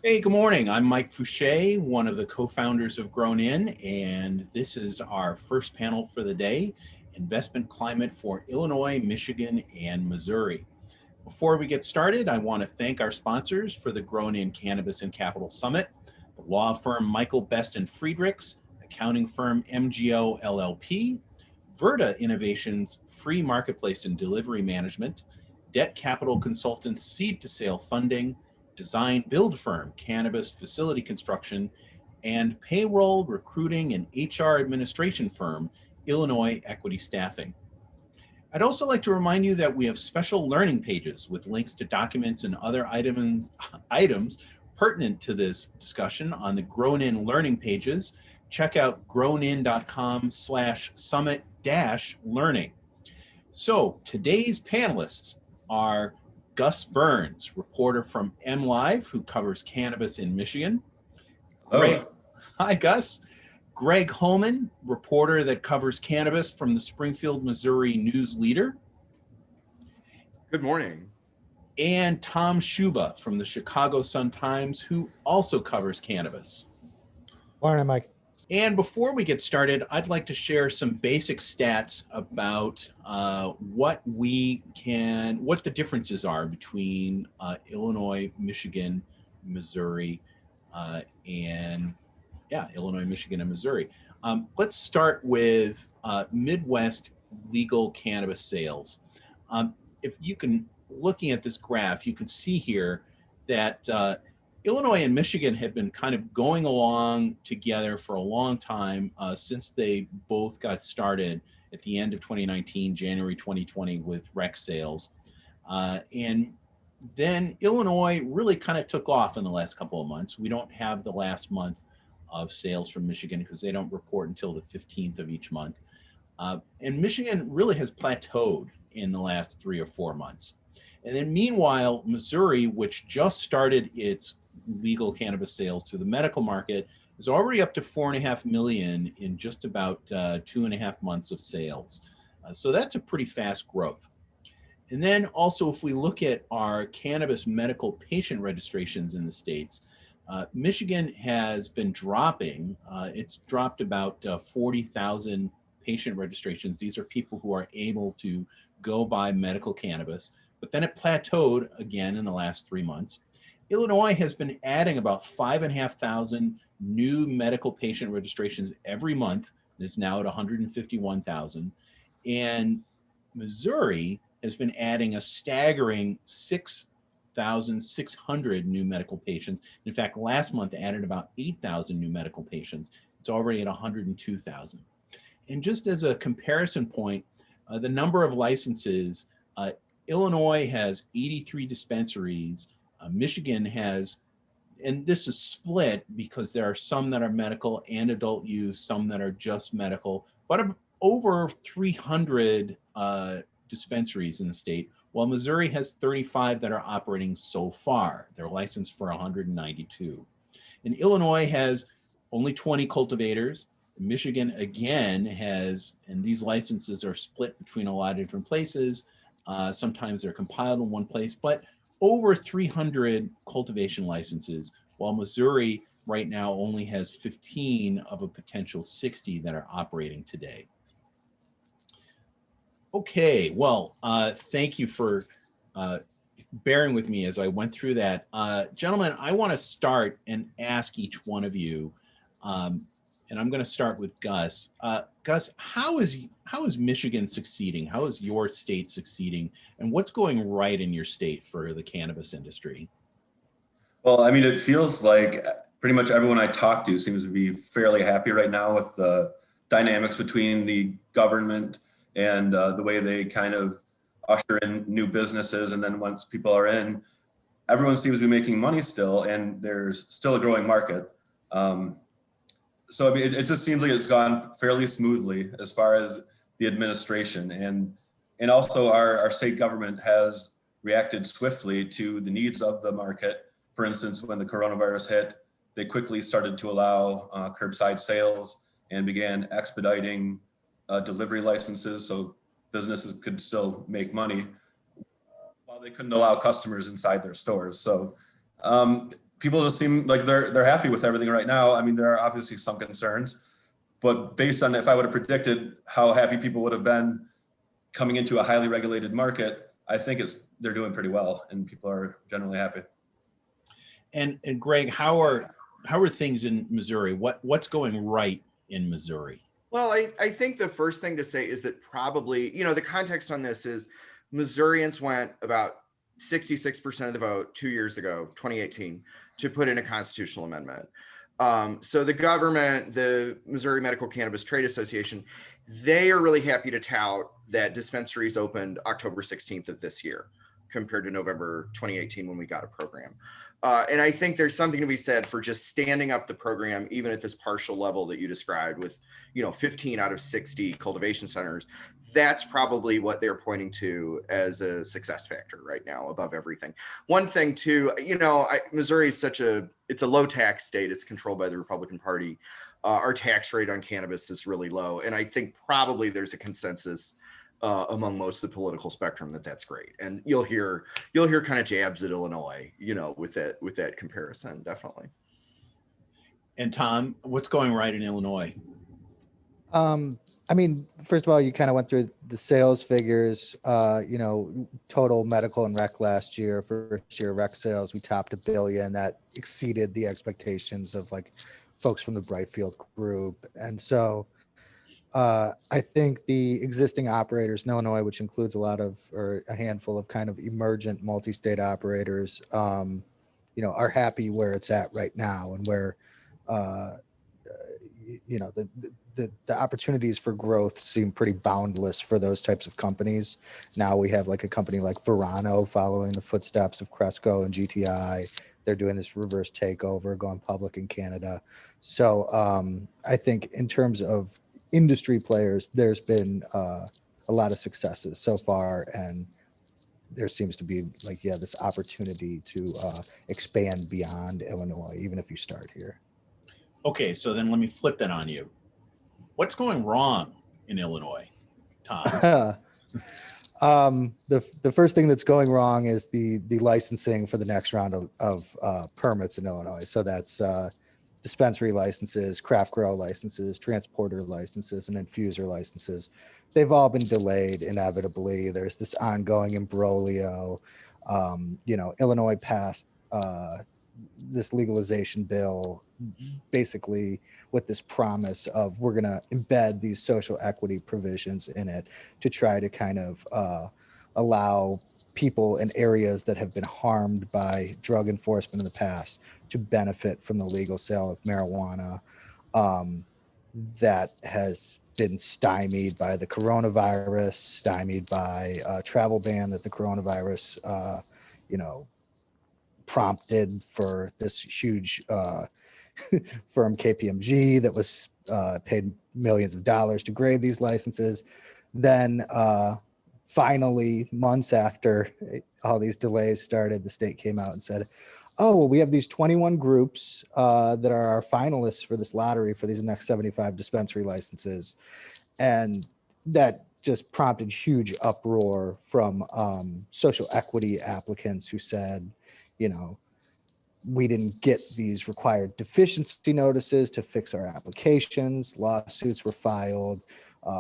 Hey, good morning. I'm Mike Fourcher, one of the co-founders of Grown In, and this is our first panel for the day, Investment Climate for Illinois, Michigan, and Missouri. Before we get started, I want to thank our sponsors for the Grown In Cannabis and Capital Summit, the law firm Michael Best and Friedrichs, accounting firm MGO LLP, Verta Innovations Free Marketplace and Delivery Management, Debt Capital Consultants Seed to Sale Funding, design build firm Cannabis Facility Construction, and payroll, recruiting, and HR administration firm Illinois Equity Staffing. I'd also like to remind you that we have special learning pages with links to documents and other items pertinent to this discussion on the Grown In learning pages. Check out grownin.com/summit-learning. So today's panelists are Gus Burns, reporter from MLive, who covers cannabis in Michigan. Hi, Gus. Greg Holman, reporter that covers cannabis from the Springfield, Missouri News Leader. Good morning. And Tom Schuba from the Chicago Sun-Times, who also covers cannabis. Morning, Mike. And before we get started, I'd like to share some basic stats about what the differences are between Illinois, Michigan, Missouri, Illinois, Michigan, and Missouri. Let's start with Midwest legal cannabis sales. If you can, looking at this graph, you can see here that Illinois and Michigan have been kind of going along together for a long time since they both got started at the end of 2019, January 2020 with rec sales. And then Illinois really kind of took off in the last couple of months. We don't have the last month of sales from Michigan because they don't report until the 15th of each month. And Michigan really has plateaued in the last 3 or 4 months. And then meanwhile, Missouri, which just started its legal cannabis sales through the medical market, is already up to 4.5 million in just about 2.5 months of sales. So that's a pretty fast growth. And then also, if we look at our cannabis medical patient registrations in the states, Michigan has been dropping. It's dropped about 40,000 patient registrations. These are people who are able to go buy medical cannabis, but then it plateaued again in the last 3 months. Illinois has been adding about 5,500 new medical patient registrations every month. It's now at 151,000. And Missouri has been adding a staggering 6,600 new medical patients. In fact, last month added about 8,000 new medical patients. It's already at 102,000. And just as a comparison point, the number of licenses, Illinois has 83 dispensaries. Michigan has, and this is split because there are some that are medical and adult use, some that are just medical, but over 300 dispensaries in the state, while Missouri has 35 that are operating so far. They're licensed for 192. And Illinois has only 20 cultivators. Michigan, again, has, and these licenses are split between a lot of different places. Sometimes they're compiled in one place, but over 300 cultivation licenses, while Missouri right now only has 15 of a potential 60 that are operating today. Okay, well, thank you for bearing with me as I went through that. Gentlemen, I want to start and ask each one of you, and I'm going to start with Gus. Gus, how is Michigan succeeding? How is your state succeeding? And what's going right in your state for the cannabis industry? Well, I mean, it feels like pretty much everyone I talk to seems to be fairly happy right now with the dynamics between the government and the way they kind of usher in new businesses. And then once people are in, everyone seems to be making money still, and there's still a growing market. So I mean, it just seems like it's gone fairly smoothly as far as the administration, and also our state government has reacted swiftly to the needs of the market. For instance, when the coronavirus hit, they quickly started to allow curbside sales and began expediting delivery licenses so businesses could still make money while they couldn't allow customers inside their stores. So people just seem like they're happy with everything right now. I mean, there are obviously some concerns, but based on if I would have predicted how happy people would have been coming into a highly regulated market, I think they're doing pretty well and people are generally happy. And Greg, how are things in Missouri? What's going right in Missouri? Well, I think the first thing to say is that probably, the context on this is Missourians went about 66% of the vote 2 years ago, 2018, to put in a constitutional amendment. So the government, the Missouri Medical Cannabis Trade Association, they are really happy to tout that dispensaries opened October 16th of this year compared to November 2018 when we got a program. And I think there's something to be said for just standing up the program, even at this partial level that you described with, 15 out of 60 cultivation centers. That's probably what they're pointing to as a success factor right now above everything. One thing too, Missouri is it's a low tax state. It's controlled by the Republican Party. Our tax rate on cannabis is really low. And I think probably there's a consensus among most of the political spectrum that's great. And you'll hear kind of jabs at Illinois, with that comparison, definitely. And Tom, what's going right in Illinois? I mean, first of all, you kind of went through the sales figures, total medical and rec last year. First year rec sales, we topped $1 billion. That exceeded the expectations of like folks from the Brightfield group. And so I think the existing operators in Illinois, which includes a handful of kind of emergent multi-state operators, are happy where it's at right now and where, the opportunities for growth seem pretty boundless for those types of companies. Now we have like a company like Verano following the footsteps of Cresco and GTI. They're doing this reverse takeover, going public in Canada. So I think in terms of industry players, there's been a lot of successes so far, and there seems to be this opportunity to expand beyond Illinois, even if you start here. Okay, so then let me flip that on you. What's going wrong in Illinois, Tom? The first thing that's going wrong is the licensing for the next round of permits in Illinois. So that's dispensary licenses, craft grow licenses, transporter licenses, and infuser licenses. They've all been delayed inevitably. There's this ongoing imbroglio. Illinois passed this legalization bill basically with this promise of we're going to embed these social equity provisions in it to try to kind of allow people in areas that have been harmed by drug enforcement in the past to benefit from the legal sale of marijuana. That has been stymied by the coronavirus, stymied by a travel ban that the coronavirus, prompted for this huge firm KPMG that was paid millions of dollars to grade these licenses. Then finally, months after all these delays started, the state came out and said, oh, well, we have these 21 groups that are our finalists for this lottery for these next 75 dispensary licenses. And that just prompted huge uproar from social equity applicants who said, we didn't get these required deficiency notices to fix our applications. Lawsuits were filed.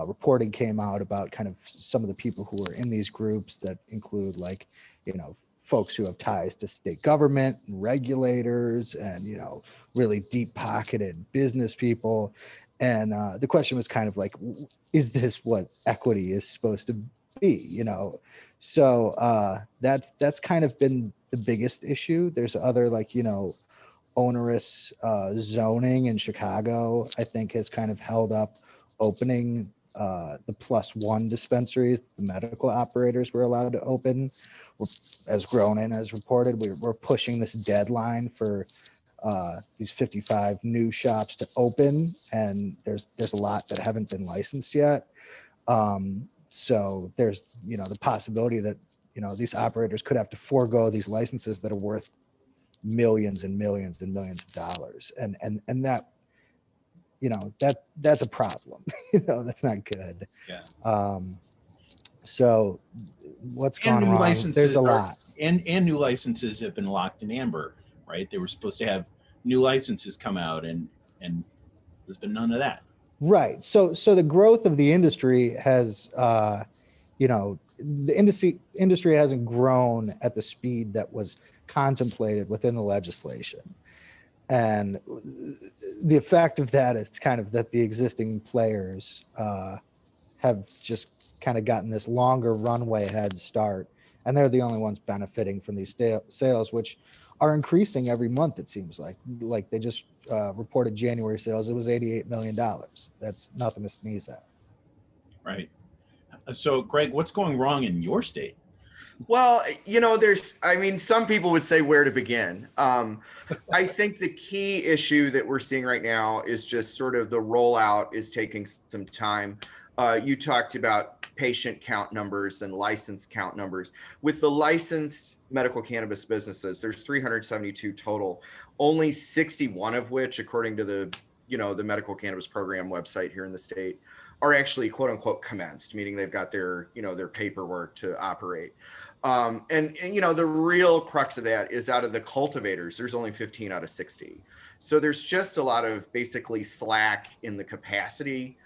Reporting came out about kind of some of the people who are in these groups that include folks who have ties to state government and regulators and, really deep pocketed business people. And the question was kind of like, is this what equity is supposed to be? So that's kind of been the biggest issue. There's other onerous zoning in Chicago, I think, has kind of held up opening the +1 dispensaries. The medical operators were allowed to open. As Gronin has reported, we're pushing this deadline for these 55 new shops to open, and there's a lot that haven't been licensed yet. So there's the possibility that these operators could have to forego these licenses that are worth millions and millions and millions of dollars, and that that's a problem. That's not good. Yeah. So what's going on? There's a lot, and new licenses have been locked in amber right? They were supposed to have new licenses come out, and there's been none of that. Right. So the growth of the industry has, the industry hasn't grown at the speed that was contemplated within the legislation. And the effect of that is kind of that the existing players have just kind of gotten this longer runway head start, and they're the only ones benefiting from these sales, which are increasing every month. It seems like they just reported January sales. It was $88 million. That's nothing to sneeze at. Right. So, Greg, what's going wrong in your state? Well, some people would say where to begin. I think the key issue that we're seeing right now is just sort of the rollout is taking some time. You talked about patient count numbers and license count numbers. With the licensed medical cannabis businesses, there's 372 total, only 61 of which, according to the medical cannabis program website here in the state, are actually quote unquote commenced, meaning they've got their paperwork to operate. And the real crux of that is out of the cultivators, there's only 15 out of 60. So there's just a lot of basically slack in the capacity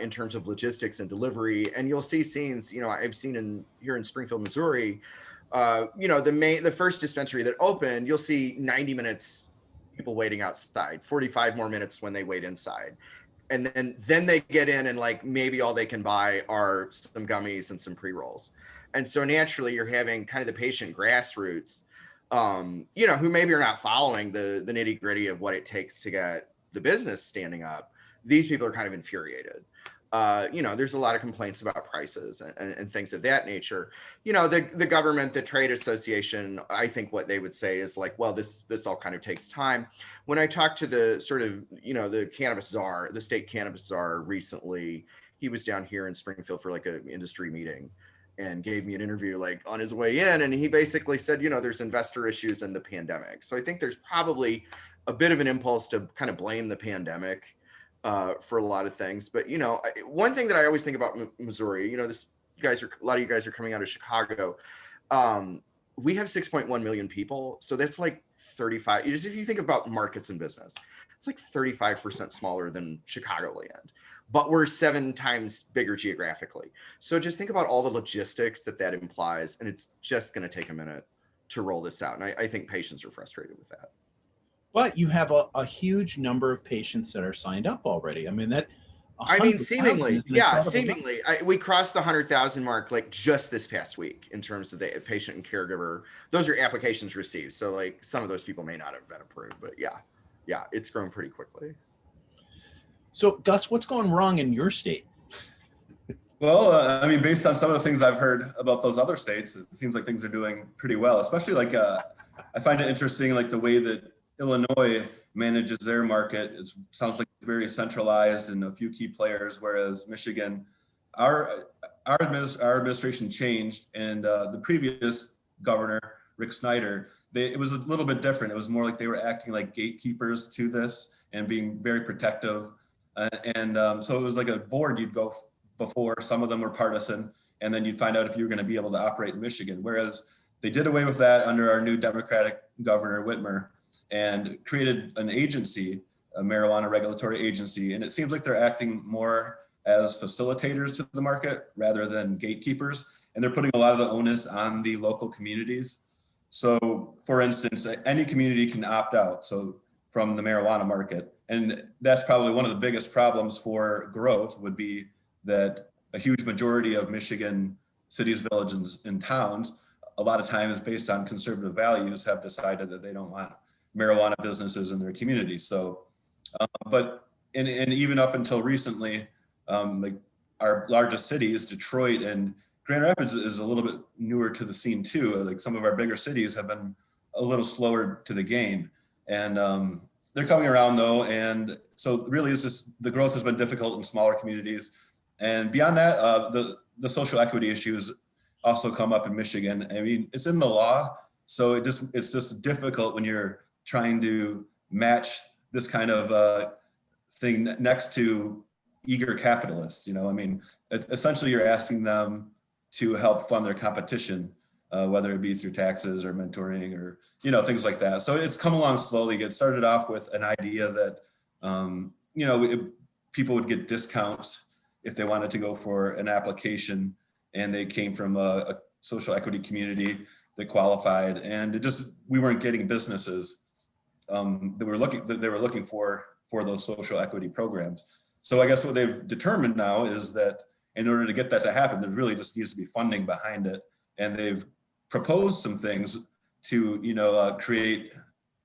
in terms of logistics and delivery. And you'll see scenes, I've seen here in Springfield, Missouri, the first dispensary that opened, you'll see 90 minutes people waiting outside, 45 more minutes when they wait inside. And then they get in and like maybe all they can buy are some gummies and some pre-rolls. And so naturally you're having kind of the patient grassroots, who maybe are not following the nitty gritty of what it takes to get the business standing up. These people are kind of infuriated. There's a lot of complaints about prices and things of that nature. The government, the trade association, I think what they would say is like, well, this all kind of takes time. When I talked to the sort of, the cannabis czar, the state cannabis czar recently, he was down here in Springfield for like an industry meeting and gave me an interview like on his way in. And he basically said, there's investor issues and the pandemic. So I think there's probably a bit of an impulse to kind of blame the pandemic for a lot of things. But, one thing that I always think about Missouri, a lot of you guys are coming out of Chicago. We have 6.1 million people. So that's like 35, just if you think about markets and business, it's like 35% smaller than Chicagoland, but we're 7 times bigger geographically. So just think about all the logistics that implies, and it's just going to take a minute to roll this out. And I think patients are frustrated with that. But you have a huge number of patients that are signed up already. I mean, seemingly. We crossed the 100,000 mark like just this past week in terms of the patient and caregiver. Those are applications received. So like some of those people may not have been approved, but yeah, it's grown pretty quickly. So Gus, what's going wrong in your state? Well, based on some of the things I've heard about those other states, it seems like things are doing pretty well, especially like I find it interesting, like the way that Illinois manages their market. It sounds like very centralized and a few key players, whereas Michigan, our administration changed, and the previous governor, Rick Snyder, it was a little bit different. It was more like they were acting like gatekeepers to this and being very protective. So it was like a board you'd go before. Some of them were partisan, and then you'd find out if you were going to be able to operate in Michigan. Whereas they did away with that under our new Democratic governor, Whitmer, and created an agency, a marijuana regulatory agency. And it seems like they're acting more as facilitators to the market rather than gatekeepers. And they're putting a lot of the onus on the local communities. So for instance, any community can opt out from the marijuana market. And that's probably one of the biggest problems for growth would be that a huge majority of Michigan cities, villages, and towns, a lot of times based on conservative values, have decided that they don't want marijuana businesses in their community. So, but even up until recently, like our largest cities, Detroit and Grand Rapids, is a little bit newer to the scene too. Like some of our bigger cities have been a little slower to the game, and they're coming around though. And so really it's just the growth has been difficult in smaller communities. And beyond that, the social equity issues also come up in Michigan. I mean, it's in the law, so it's just difficult when you're trying to match this kind of thing next to eager capitalists. Essentially you're asking them to help fund their competition. whether it be through taxes or mentoring or, things like that. So it's come along slowly. It started off with an idea that, people would get discounts if they wanted to go for an application and they came from a social equity community that qualified, and we weren't getting businesses that they were looking for those social equity programs. So I guess what they've determined now is that in order to get that to happen, there really just needs to be funding behind it. And they've proposed some things to, create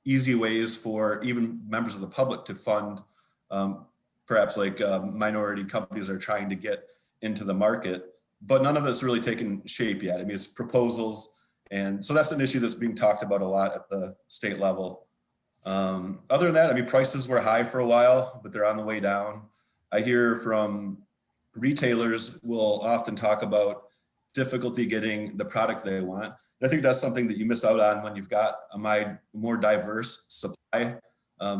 easy ways for even members of the public to fund, perhaps like minority companies are trying to get into the market, but none of that's really taken shape yet. I mean, it's proposals. And so that's an issue that's being talked about a lot at the state level. Other than that, I mean, prices were high for a while, but they're on the way down. I hear from retailers will often talk about difficulty getting the product they want. And I think that's something that you miss out on when you've got a more diverse supply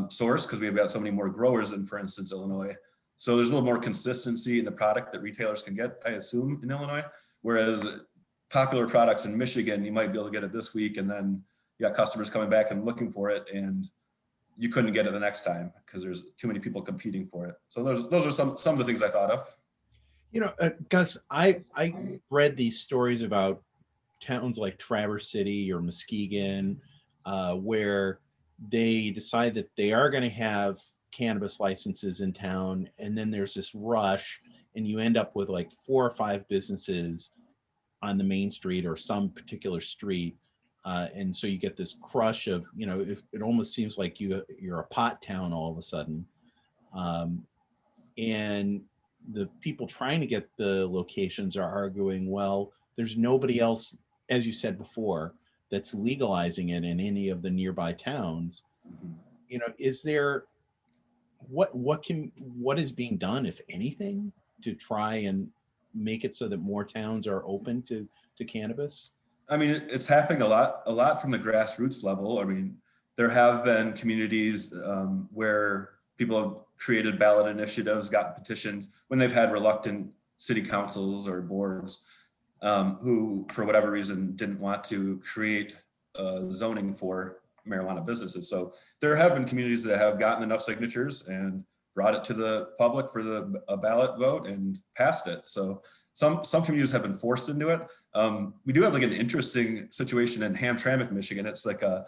source, because we've got so many more growers than, for instance, Illinois. So there's a little more consistency in the product that retailers can get, I assume, in Illinois. Whereas popular products in Michigan, you might be able to get it this week, and then you got customers coming back and looking for it, and you couldn't get it the next time because there's too many people competing for it. So those are some of the things I thought of. Gus, I read these stories about towns like Traverse City or Muskegon, where they decide that they are going to have cannabis licenses in town, and then there's this rush, and you end up with like 4 or 5 businesses on the main street or some particular street. And so you get this crush of, if it almost seems like you're a pot town all of a sudden. And the people trying to get the locations are arguing, well, there's nobody else, as you said before, that's legalizing it in any of the nearby towns. Is there, what is being done, if anything, to try and make it so that more towns are open to cannabis? I mean, it's happening a lot from the grassroots level. I mean, there have been communities where people have created ballot initiatives, gotten petitions when they've had reluctant city councils or boards who, for whatever reason, didn't want to create zoning for marijuana businesses. So there have been communities that have gotten enough signatures and brought it to the public for a ballot vote and passed it. So some communities have been forced into it. We do have like an interesting situation in Hamtramck, Michigan. It's like a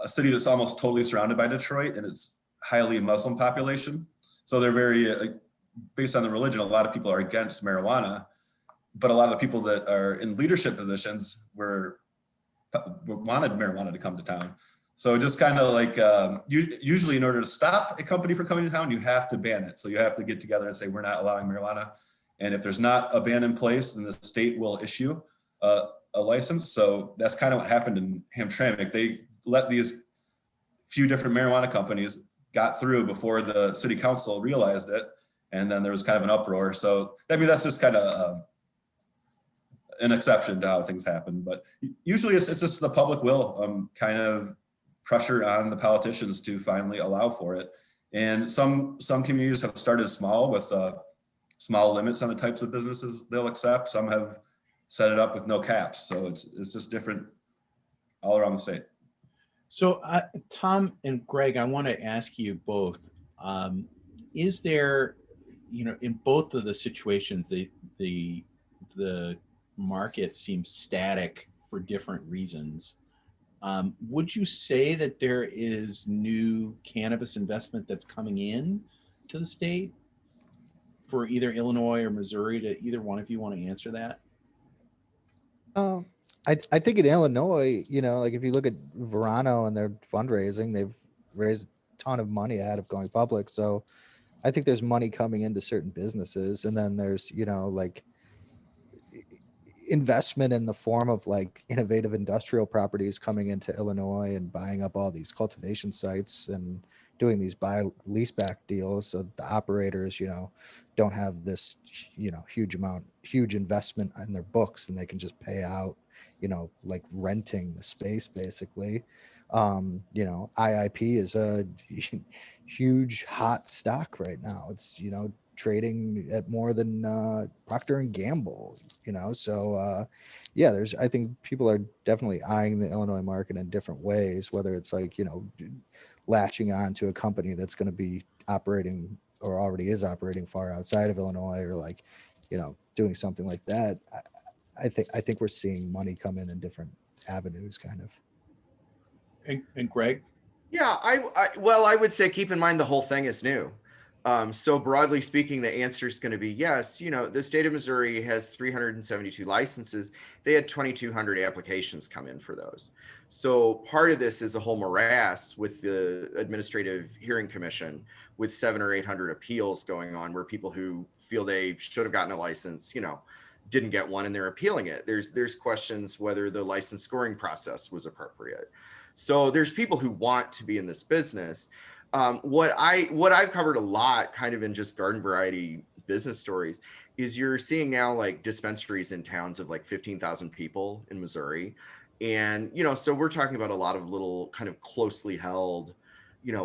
city that's almost totally surrounded by Detroit, and it's highly Muslim population. So they're very, based on the religion, a lot of people are against marijuana, but a lot of the people that are in leadership positions wanted marijuana to come to town. So just kind of like, usually in order to stop a company from coming to town, you have to ban it. So you have to get together and say, we're not allowing marijuana. And if there's not a ban in place, then the state will issue a license. So that's kind of what happened in Hamtramck. They let these few different marijuana companies got through before the city council realized it. And then there was kind of an uproar. So, I mean, that's just kind of an exception to how things happen. But usually it's just the public will kind of pressure on the politicians to finally allow for it. And some communities have started small with small limits on the types of businesses they'll accept. Some have set it up with no caps. So it's just different all around the state. So Tom and Greg, I want to ask you both, is there, in both of the situations, the market seems static for different reasons. Would you say that there is new cannabis investment that's coming in to the state for either Illinois or Missouri? To either one of you want to answer that? I think in Illinois, like if you look at Verano and their fundraising, they've raised a ton of money out of going public. So I think there's money coming into certain businesses, and then there's, like investment in the form of like innovative industrial properties coming into Illinois and buying up all these cultivation sites and doing these buy lease back deals. So the operators, don't have this, huge investment in their books, and they can just pay out, like renting the space basically. IIP is a huge hot stock right now. It's, trading at more than Procter and Gamble, so yeah, I think people are definitely eyeing the Illinois market in different ways, whether it's like, latching on to a company that's going to be operating or already is operating far outside of Illinois, or like, doing something like that. I think we're seeing money come in different avenues, kind of. And Greg? Yeah, well, I would say keep in mind the whole thing is new. So broadly speaking, the answer is going to be yes. The state of Missouri has 372 licenses. They had 2,200 applications come in for those. So part of this is a whole morass with the Administrative Hearing Commission, with 700 or 800 appeals going on, where people who feel they should have gotten a license, didn't get one, and they're appealing it. There's questions whether the license scoring process was appropriate. So there's people who want to be in this business. What I've covered a lot, kind of in just garden variety business stories, is you're seeing now like dispensaries in towns of like 15,000 people in Missouri, and so we're talking about a lot of little kind of closely held,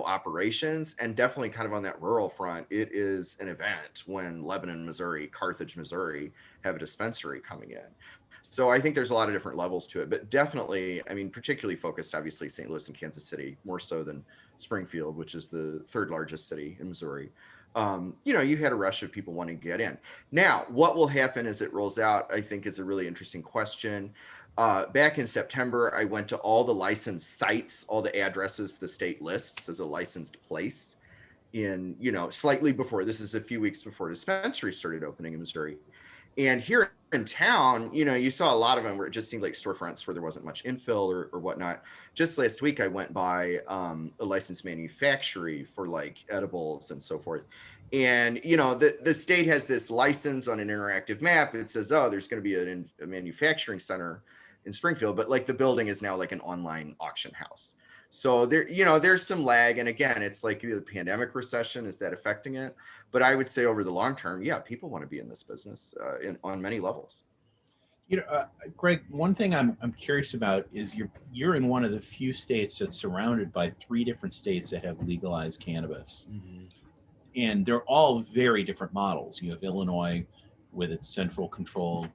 operations, and definitely kind of on that rural front, it is an event when Lebanon, Missouri, Carthage, Missouri have a dispensary coming in. So I think there's a lot of different levels to it, but definitely, I mean, particularly focused, obviously, St. Louis and Kansas City, more so than Springfield, which is the third largest city in Missouri. You had a rush of people wanting to get in. Now, what will happen as it rolls out, I think, is a really interesting question. Back in September, I went to all the licensed sites, all the addresses the state lists as a licensed place in, slightly before, this is a few weeks before dispensaries started opening in Missouri. And here in town, you saw a lot of them where it just seemed like storefronts where there wasn't much infill or whatnot. Just last week, I went by a licensed manufacturer for like edibles and so forth. And, the state has this license on an interactive map. It says, oh, there's going to be a manufacturing center in Springfield, but like the building is now like an online auction house. So there's some lag. And again, it's like the pandemic recession, is that affecting it? But I would say over the long term, yeah, people want to be in this business on many levels. Greg, one thing I'm curious about is you're in one of the few states that's surrounded by 3 different states that have legalized cannabis. Mm-hmm. And they're all very different models. You have Illinois with its central control.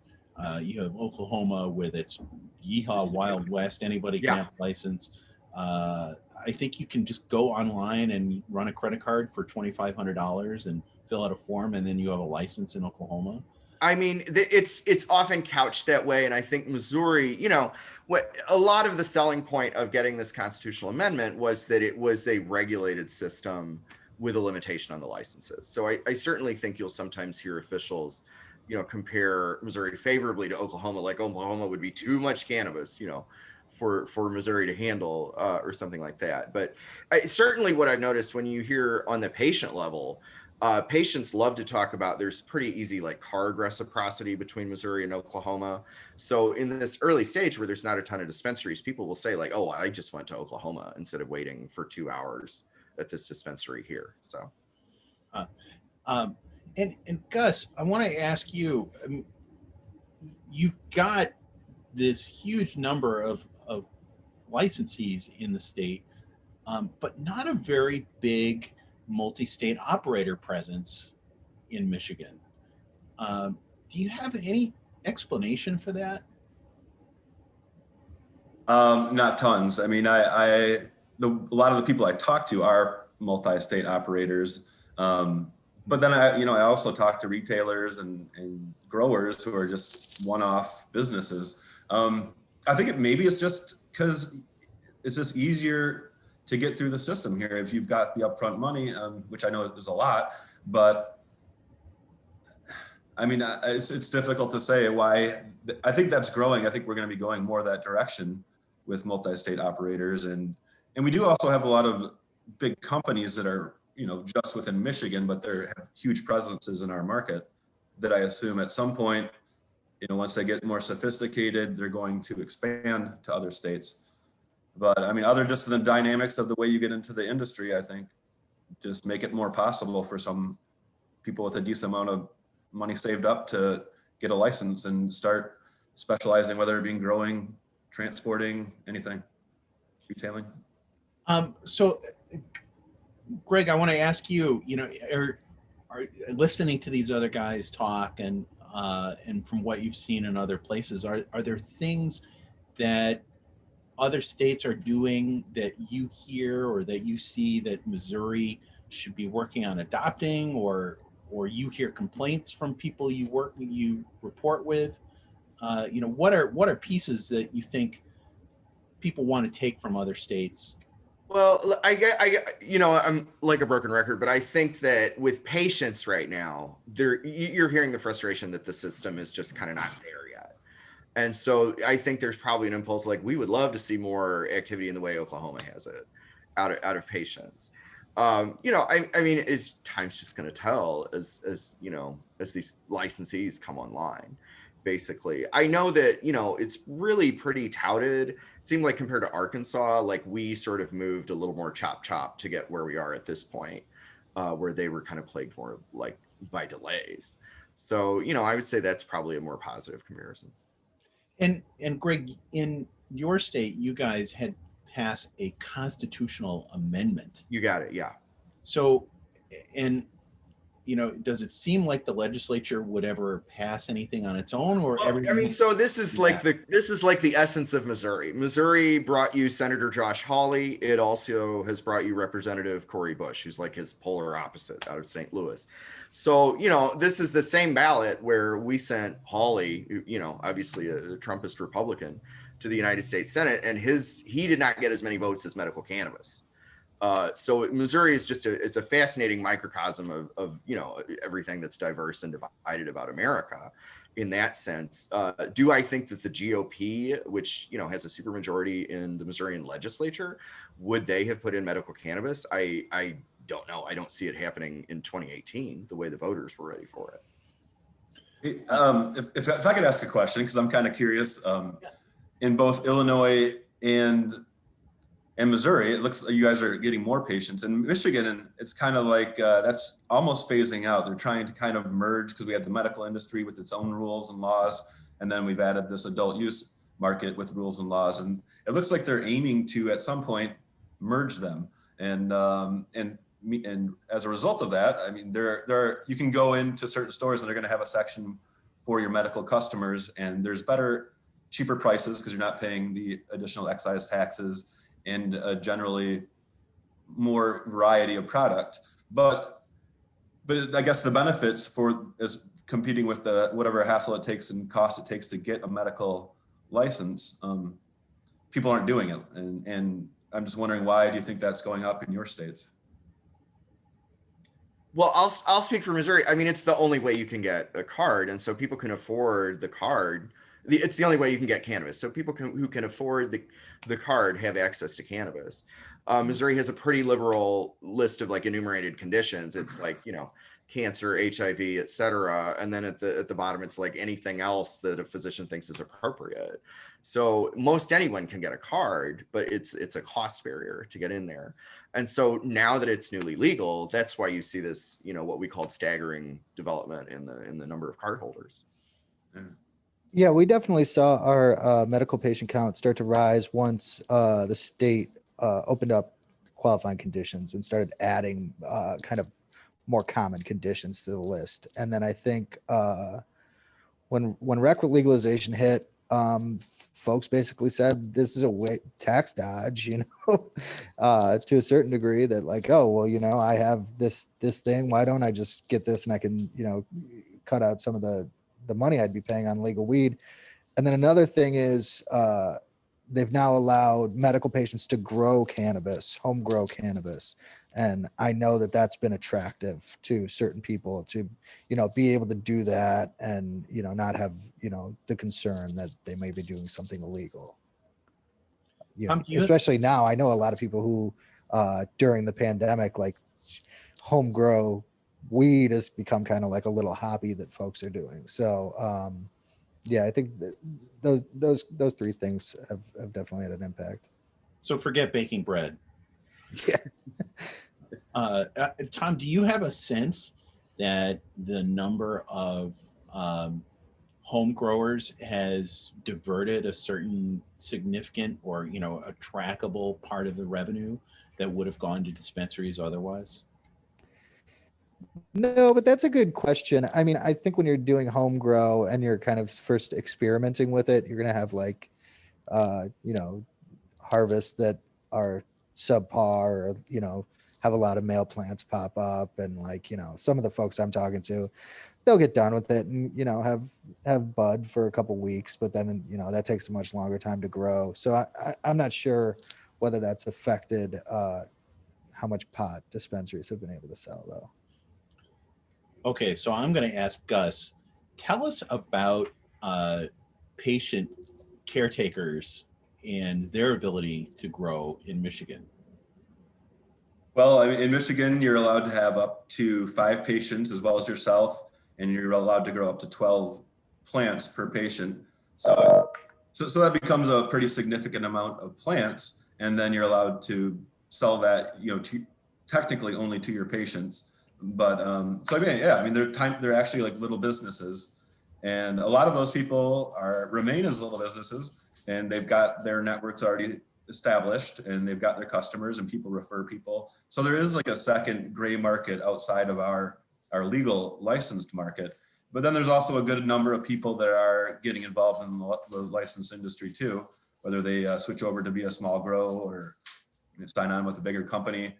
You have Oklahoma with its yeehaw Wild West. Anybody can have a license. I think you can just go online and run a credit card for $2,500 and fill out a form, and then you have a license in Oklahoma. I mean, it's often couched that way, and I think Missouri, what a lot of the selling point of getting this constitutional amendment was that it was a regulated system with a limitation on the licenses. So I certainly think you'll sometimes hear officials, compare Missouri favorably to Oklahoma, like Oklahoma would be too much cannabis, for Missouri to handle or something like that. But certainly what I've noticed when you hear on the patient level, patients love to talk about there's pretty easy like card reciprocity between Missouri and Oklahoma. So in this early stage where there's not a ton of dispensaries, people will say like, oh, I just went to Oklahoma instead of waiting for 2 hours at this dispensary here. So. And Gus, I want to ask you, you've got this huge number of licensees in the state, but not a very big multi-state operator presence in Michigan. Do you have any explanation for that? Not tons. I mean, a lot of the people I talk to are multi-state operators. But then I also talk to retailers and growers who are just one-off businesses. I think maybe it's just because it's just easier to get through the system here if you've got the upfront money, which I know is a lot, but I mean, it's difficult to say why. I think that's growing. I think we're going to be going more that direction with multi-state operators. And we do also have a lot of big companies that are, just within Michigan, but they have huge presences in our market that I assume at some point, once they get more sophisticated, they're going to expand to other states. But I mean, other just the dynamics of the way you get into the industry, I think just make it more possible for some people with a decent amount of money saved up to get a license and start specializing, whether it be growing, transporting, anything, retailing. So Greg, I want to ask you, are listening to these other guys talk, and from what you've seen in other places, are there things that other states are doing that you hear or that you see that Missouri should be working on adopting, or you hear complaints from people you report with? What are pieces that you think people want to take from other states? Well, I'm like a broken record, but I think that with patients right now, you're hearing the frustration that the system is just kind of not there yet. And so I think there's probably an impulse like we would love to see more activity in the way Oklahoma has it out of patients. I mean, it's time's just going to tell as these licensees come online. Basically, I know that it's really pretty touted. It seemed like compared to Arkansas, like we sort of moved a little more chop to get where we are at this point, where they were kind of plagued more like by delays. So I would say that's probably a more positive comparison. And Greg, in your state, you guys had passed a constitutional amendment. You got it. Yeah. So, and does it seem like the legislature would ever pass anything on its own, or Well, I mean, so this is like the essence of Missouri. Missouri brought you Senator Josh Hawley. It also has brought you Representative Cori Bush, who's like his polar opposite out of St. Louis. So, this is the same ballot where we sent Hawley, obviously a Trumpist Republican, to the United States Senate, and he did not get as many votes as medical cannabis. So Missouri is it's a fascinating microcosm of everything that's diverse and divided about America in that sense. Do I think that the GOP, which has a supermajority in the Missourian legislature, would they have put in medical cannabis? I don't know. I don't see it happening in 2018 the way the voters were ready for it. If I could ask a question, because I'm kind of curious, in both Illinois and Missouri, it looks like you guys are getting more patients. In Michigan, it's kind of like that's almost phasing out. They're trying to kind of merge because we have the medical industry with its own rules and laws, and then we've added this adult use market with rules and laws. And it looks like they're aiming to, at some point, merge them. And as a result of that, I mean, you can go into certain stores and they're going to have a section for your medical customers, and there's cheaper prices because you're not paying the additional excise taxes, and generally more variety of product. But I guess the benefits is competing with whatever hassle it takes and cost it takes to get a medical license. People aren't doing it. And I'm just wondering, why do you think that's going up in your states? Well, I'll speak for Missouri. I mean, it's the only way you can get a card. And so people can afford the card. It's the only way you can get cannabis. So people who can afford the card have access to cannabis. Missouri has a pretty liberal list of like enumerated conditions. It's like, cancer, HIV, et cetera. And then at the bottom, it's like anything else that a physician thinks is appropriate. So most anyone can get a card, but it's a cost barrier to get in there. And so now that it's newly legal, that's why you see this, what we called staggering development in the number of card holders. Yeah, we definitely saw our medical patient count start to rise once the state opened up qualifying conditions and started adding kind of more common conditions to the list. And then I think when rec legalization hit, folks basically said this is a tax dodge, to a certain degree, that like, oh, well, I have this thing. Why don't I just get this and I can, cut out some of the money I'd be paying on legal weed. And then another thing is they've now allowed medical patients to grow cannabis, home grow cannabis. And I know that that's been attractive to certain people to, be able to do that and, not have, the concern that they may be doing something illegal. Especially now, I know a lot of people who during the pandemic, like home grow weed has become kind of like a little hobby that folks are doing. So, yeah, I think that those three things have definitely had an impact. So forget baking bread. Yeah. Tom, do you have a sense that the number of home growers has diverted a certain significant or, a trackable part of the revenue that would have gone to dispensaries otherwise? No, but that's a good question. I mean, I think when you're doing home grow and you're kind of first experimenting with it, you're gonna have like, you know, harvests that are subpar, or have a lot of male plants pop up, and like some of the folks I'm talking to, they'll get done with it and have bud for a couple weeks, but then that takes a much longer time to grow. So I'm not sure whether that's affected how much pot dispensaries have been able to sell though. Okay, so I'm going to ask Gus, tell us about patient caretakers and their ability to grow in Michigan. Well, I mean, in Michigan, you're allowed to have up to 5 patients as well as yourself, and you're allowed to grow up to 12 plants per patient. So that becomes a pretty significant amount of plants, and then you're allowed to sell that, technically only to your patients. But so I mean, yeah, I mean, they're actually like little businesses, and a lot of those people remain as little businesses, and they've got their networks already established, and they've got their customers, and people refer people. So there is like a second gray market outside of our legal licensed market. But then there's also a good number of people that are getting involved in the licensed industry too, whether they switch over to be a small grow or sign on with a bigger company.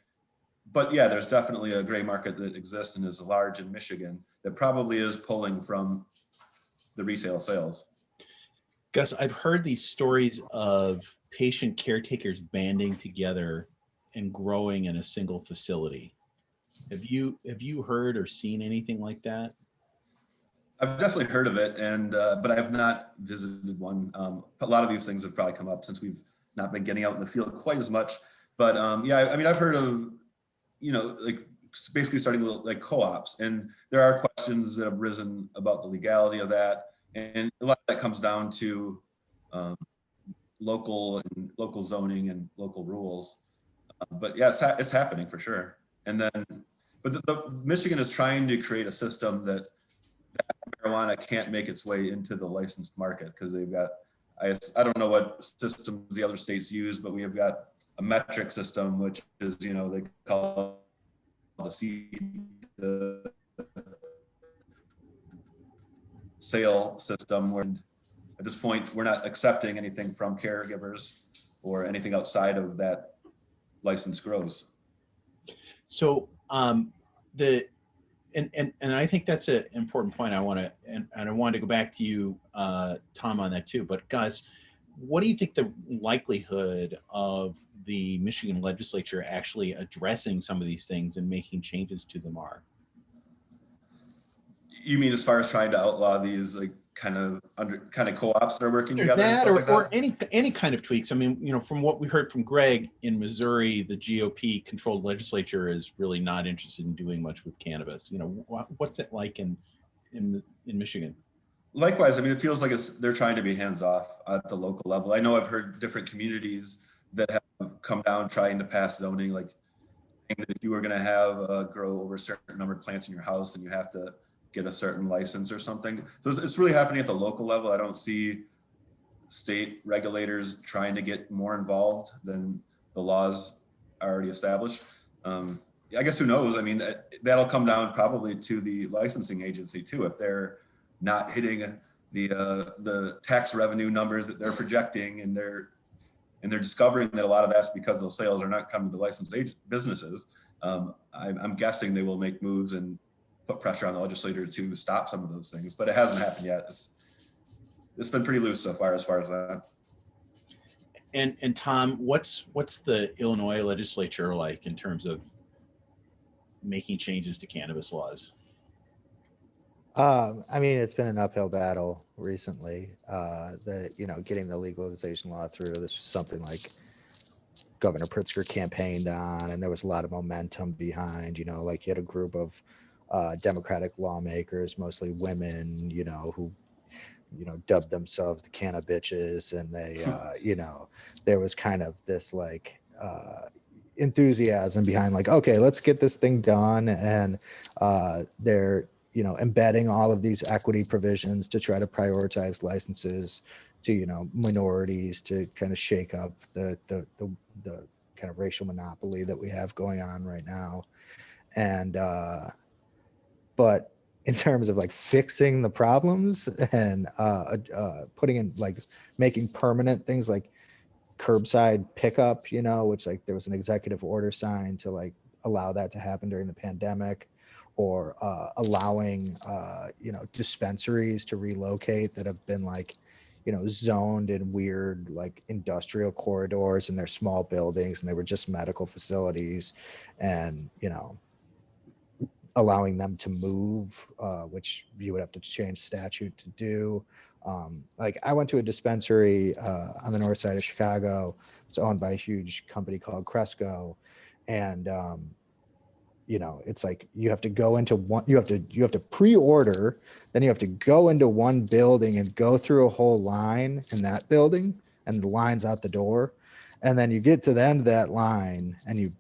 But yeah, there's definitely a gray market that exists and is large in Michigan that probably is pulling from the retail sales. Gus, I've heard these stories of patient caretakers banding together and growing in a single facility. Have you heard or seen anything like that? I've definitely heard of it, and but I have not visited one. A lot of these things have probably come up since we've not been getting out in the field quite as much. But yeah, I mean, I've heard of, like basically starting like co-ops, and there are questions that have risen about the legality of that, and a lot of that comes down to local zoning and local rules. But yeah, it's happening for sure. And then, but the Michigan is trying to create a system that marijuana can't make its way into the licensed market, because they've got, I don't know what systems the other states use, but we have got a metric system, which is, they call the sale system, where at this point we're not accepting anything from caregivers or anything outside of that licensed grows. So and I think that's an important point. I wanted to go back to you, Tom, on that too. But guys, what do you think the likelihood of the Michigan legislature actually addressing some of these things and making changes to them are? You mean as far as trying to outlaw these like kind of co-ops that are working together, that, and stuff like that? Or any kind of tweaks? I mean, from what we heard from Greg, in Missouri, the GOP controlled legislature is really not interested in doing much with cannabis. What's it like in Michigan? Likewise, I mean, it feels like they're trying to be hands off at the local level. I know I've heard different communities that have come down trying to pass zoning, like that if you were going to have a grow over a certain number of plants in your house, and you have to get a certain license or something. So it's really happening at the local level. I don't see state regulators trying to get more involved than the laws already established. I guess who knows? I mean, that'll come down probably to the licensing agency too. If they're not hitting the tax revenue numbers that they're projecting, and they're discovering that a lot of that's because those sales are not coming to licensed businesses, I'm guessing they will make moves and put pressure on the legislator to stop some of those things, but it hasn't happened yet. It's been pretty loose so far as that. And Tom, what's the Illinois legislature like in terms of making changes to cannabis laws? I mean, it's been an uphill battle recently. Getting the legalization law through. This was something like Governor Pritzker campaigned on, and there was a lot of momentum behind. Like you had a group of Democratic lawmakers, mostly women, who, dubbed themselves the canna bitches. And they, there was kind of this like enthusiasm behind like, okay, let's get this thing done. And they're, embedding all of these equity provisions to try to prioritize licenses to, minorities, to kind of shake up the kind of racial monopoly that we have going on right now. And, but in terms of like fixing the problems and putting in like making permanent things like curbside pickup, you know, which like there was an executive order signed to like allow that to happen during the pandemic, or allowing you know, dispensaries to relocate that have been like, you know, zoned in weird like industrial corridors, and they're small buildings and they were just medical facilities, and you know, allowing them to move, which you would have to change statute to do. Like I went to a dispensary on the north side of Chicago. It's owned by a huge company called Cresco, and you know, it's like you have to go into one, you have to pre-order, then you have to go into one building and go through a whole line in that building, and the line's out the door, and then you get to the end of that line and you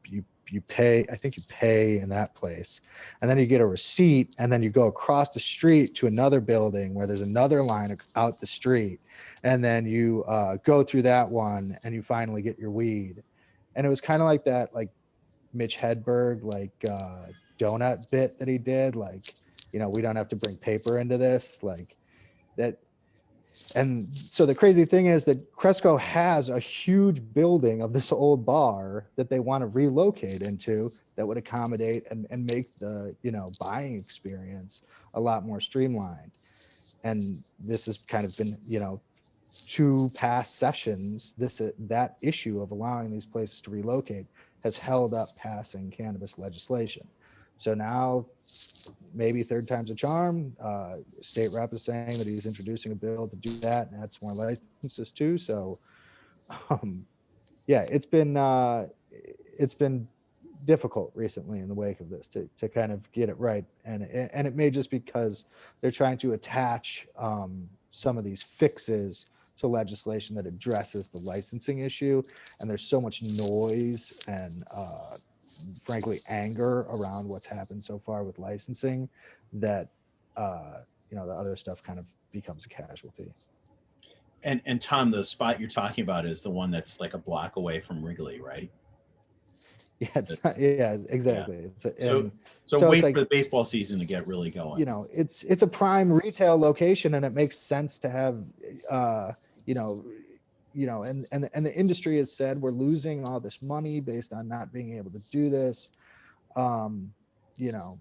pay, I think you pay in that place, and then you get a receipt, and then you go across the street to another building where there's another line out the street, and then you go through that one and you finally get your weed. And it was kind of like that, like Mitch Hedberg, like donut bit that he did, like, you know, we don't have to bring paper into this, like that. And so the crazy thing is that Cresco has a huge building of this old bar that they want to relocate into that would accommodate and make the, you know, buying experience a lot more streamlined. And this has kind of been, you know, 2 past sessions, that issue of allowing these places to relocate has held up passing cannabis legislation. So now, maybe third time's a charm. State rep is saying that he's introducing a bill to do that, and that's more licenses too. So, yeah, it's been difficult recently in the wake of this to kind of get it right, and it may just because they're trying to attach some of these fixes to legislation that addresses the licensing issue, and there's so much noise and frankly anger around what's happened so far with licensing that you know, the other stuff kind of becomes a casualty. And Tom, the spot you're talking about is the one that's like a block away from Wrigley, right? Yeah, it's not, yeah, exactly. Yeah. So wait for the baseball season to get really going. You know, it's a prime retail location, and it makes sense to have you know, and the industry has said we're losing all this money based on not being able to do this. You know,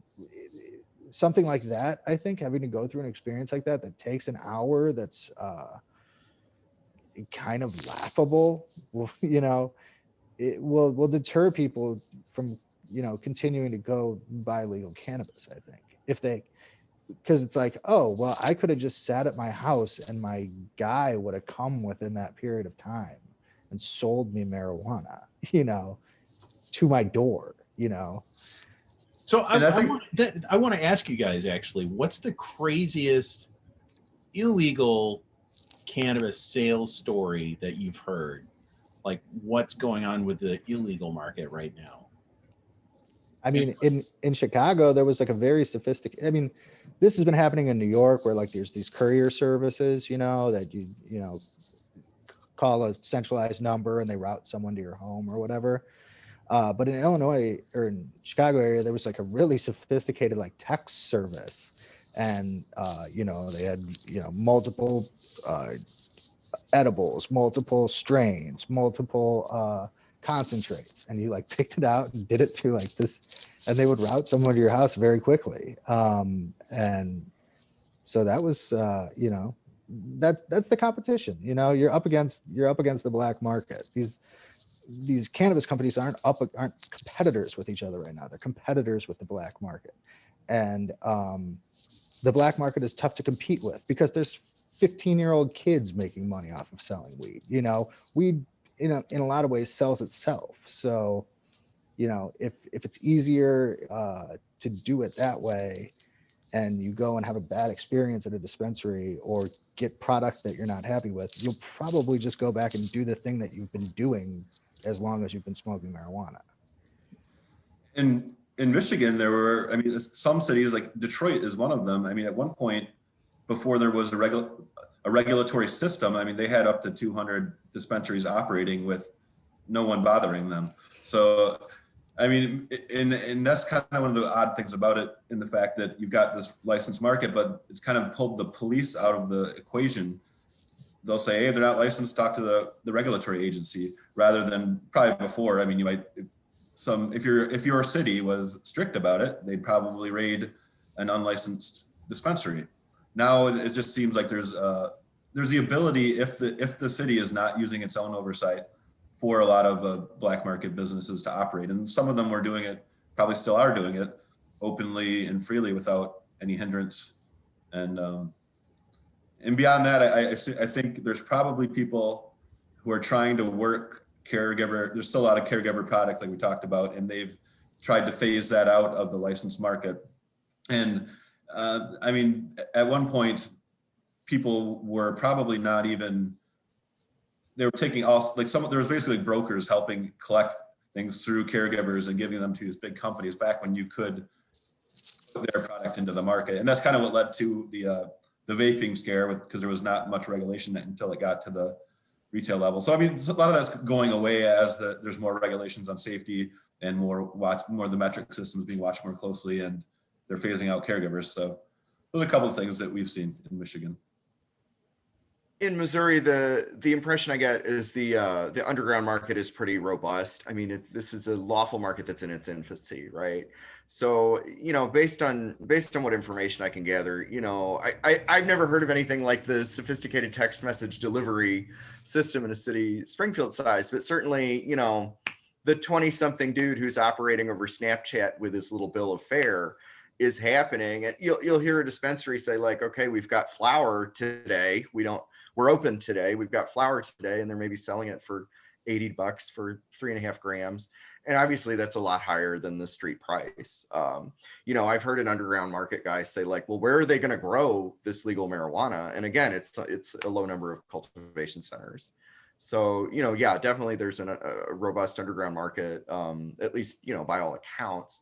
something like that, I think having to go through an experience like that takes an hour, that's kind of laughable, you know, it will deter people from, you know, continuing to go buy legal cannabis, I think, if they, because it's like, oh, well, I could have just sat at my house and my guy would have come within that period of time and sold me marijuana, you know, to my door, you know. So I want to ask you guys, actually, what's the craziest illegal cannabis sales story that you've heard? Like, what's going on with the illegal market right now? I mean, in Chicago, there was like a very sophisticated, I mean, this has been happening in New York, where like there's these courier services, you know, that you know, call a centralized number and they route someone to your home or whatever. But in Illinois, or in Chicago area, there was like a really sophisticated like text service, and you know, they had, you know, multiple edibles, multiple strains, multiple concentrates, and you like picked it out and did it through like this, and they would route someone to your house very quickly. And so that was you know, that's the competition. You know, you're up against the black market. These cannabis companies aren't competitors with each other right now. They're competitors with the black market, and the black market is tough to compete with because there's 15-year-old kids making money off of selling weed. You know, weed in a lot of ways sells itself. So, you know, if it's easier to do it that way, and you go and have a bad experience at a dispensary or get product that you're not happy with, you'll probably just go back and do the thing that you've been doing as long as you've been smoking marijuana. In Michigan, there were, I mean, some cities like Detroit is one of them. I mean, at one point, before there was a regulatory system, I mean, they had up to 200 dispensaries operating with no one bothering them. So I mean, and that's kind of one of the odd things about it, in the fact that you've got this licensed market, but it's kind of pulled the police out of the equation. They'll say, hey, they're not licensed, talk to the regulatory agency, rather than probably before. I mean, you might, if your city was strict about it, they'd probably raid an unlicensed dispensary. Now it just seems like there's the ability, if the city is not using its own oversight, for a lot of black market businesses to operate. And some of them were doing it, probably still are doing it, openly and freely without any hindrance. And beyond that, I think there's probably people who are trying to work caregiver. There's still a lot of caregiver products like we talked about, and they've tried to phase that out of the licensed market. And I mean, at one point, people were probably not even, they were taking all, like there was basically brokers helping collect things through caregivers and giving them to these big companies back when you could put their product into the market. And that's kind of what led to the vaping scare, because there was not much regulation until it got to the retail level. So I mean, a lot of that's going away as there's more regulations on safety and more the metric systems being watched more closely, and they're phasing out caregivers. So those are a couple of things that we've seen in Michigan. In Missouri, the impression I get is the underground market is pretty robust. I mean, this is a lawful market that's in its infancy, right? So, based on what information I can gather, I've never heard of anything like the sophisticated text message delivery system in a city Springfield size, but certainly, the 20-something dude who's operating over Snapchat with his little bill of fare is happening. And you'll hear a dispensary say, like, okay, we've got flour today. We're open today. We've got flour today, and they're maybe selling it for $80 for 3.5 grams. And obviously that's a lot higher than the street price. I've heard an underground market guy say, like, well, where are they going to grow this legal marijuana? And again, it's a low number of cultivation centers. So, yeah, definitely there's a robust underground market, at least, by all accounts.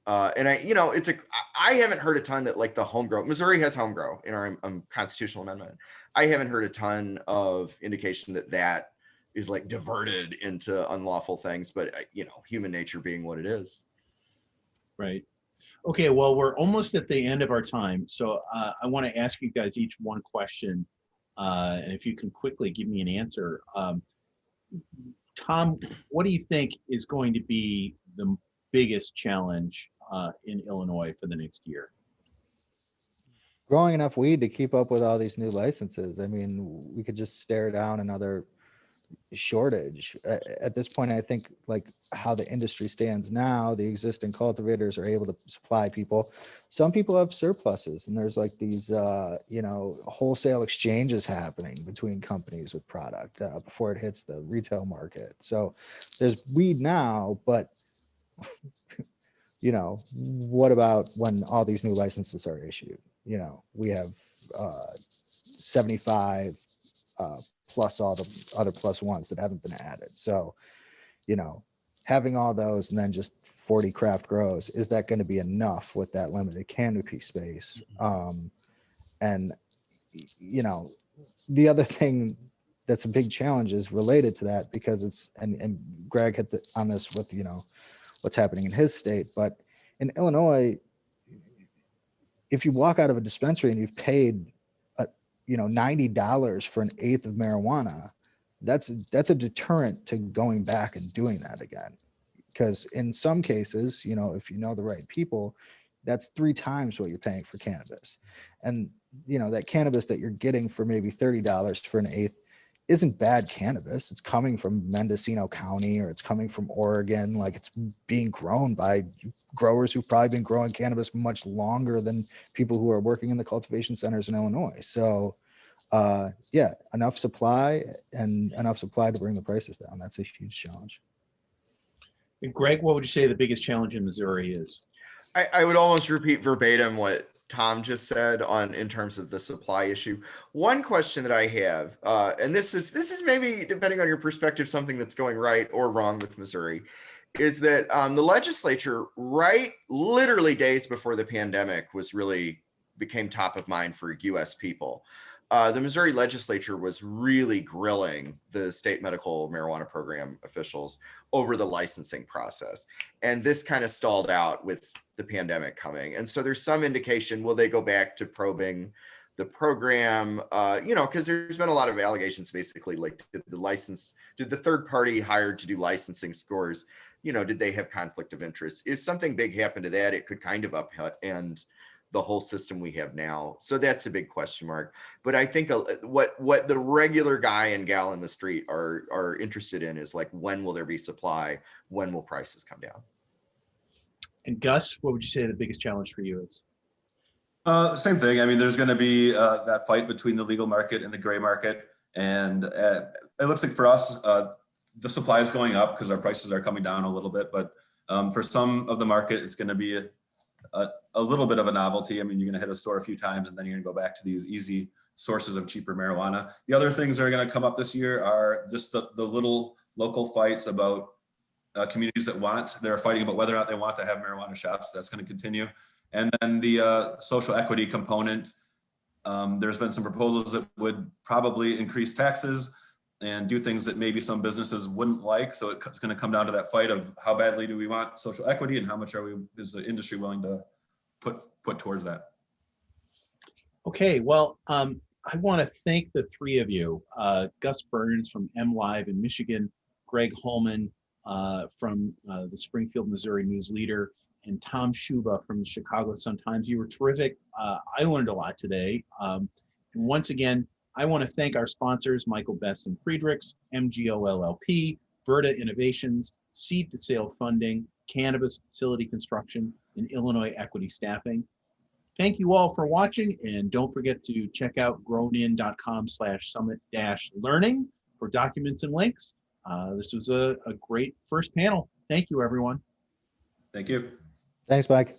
And I haven't heard a ton that, like, the home grow, Missouri has home grow in our constitutional amendment. I haven't heard a ton of indication that is like diverted into unlawful things, but human nature being what it is. Right. Okay. Well, we're almost at the end of our time. So I want to ask you guys each one question. And if you can quickly give me an answer. Tom, what do you think is going to be the biggest challenge in Illinois for the next year? Growing enough weed to keep up with all these new licenses. I mean, we could just stare down another shortage. At this point, I think, like, how the industry stands now, the existing cultivators are able to supply people. Some people have surpluses, and there's like these wholesale exchanges happening between companies with product before it hits the retail market. So there's weed now, but what about when all these new licenses are issued? We have 75 plus all the other plus ones that haven't been added. So, having all those and then just 40 craft grows, is that going to be enough with that limited canopy space? And the other thing that's a big challenge is related to that, because it's, and Greg hit on this with, what's happening in his state, but in Illinois, if you walk out of a dispensary and you've paid $90 for an eighth of marijuana, that's a deterrent to going back and doing that again. Because in some cases, if you know the right people, that's 3 times what you're paying for cannabis. And that cannabis that you're getting for maybe $30 for an eighth isn't bad cannabis. It's coming from Mendocino County, or it's coming from Oregon. Like, it's being grown by growers who've probably been growing cannabis much longer than people who are working in the cultivation centers in Illinois. So enough supply to bring the prices down. That's a huge challenge. And Greg, what would you say the biggest challenge in Missouri is? I would almost repeat verbatim what Tom just said in terms of the supply issue. One question that I have, and this is maybe, depending on your perspective, something that's going right or wrong with Missouri, is that the legislature, literally days before the pandemic became top of mind for U.S. people, the Missouri legislature was really grilling the state medical marijuana program officials over the licensing process. And this kind of stalled out with the pandemic coming. And so there's some indication, will they go back to probing the program? You know, because there's been a lot of allegations, basically, like did the third party hired to do licensing scores, you know, did they have conflict of interest? If something big happened to that, it could kind of upend the whole system we have now. So that's a big question mark. But I think what the regular guy and gal in the street are interested in is like, when will there be supply? When will prices come down? And Gus, what would you say the biggest challenge for you is? Same thing. I mean, there's going to be that fight between the legal market and the gray market. And it looks like for us, the supply is going up because our prices are coming down a little bit. But for some of the market, it's going to be a little bit of a novelty. I mean, you're going to hit a store a few times and then you're going to go back to these easy sources of cheaper marijuana. The other things that are going to come up this year are just the little local fights about communities that are fighting about whether or not they want to have marijuana shops. That's going to continue. And then the social equity component, there's been some proposals that would probably increase taxes and do things that maybe some businesses wouldn't like. So it's going to come down to that fight of how badly do we want social equity and how much is the industry willing to put towards that. Okay, well, I want to thank the three of you, Gus Burns from MLive in Michigan, Greg Holman from the Springfield, Missouri News Leader, and Tom Shuba from the Chicago Sun-Times. You were terrific. I learned a lot today. And once again, I want to thank our sponsors, Michael Best and Friedrichs, MGO LLP, Verta Innovations, Seed to Sale Funding, Cannabis Facility Construction, and Illinois Equity Staffing. Thank you all for watching, and don't forget to check out grownin.com/summit-learning for documents and links. This was a great first panel. Thank you, everyone. Thank you. Thanks, Mike.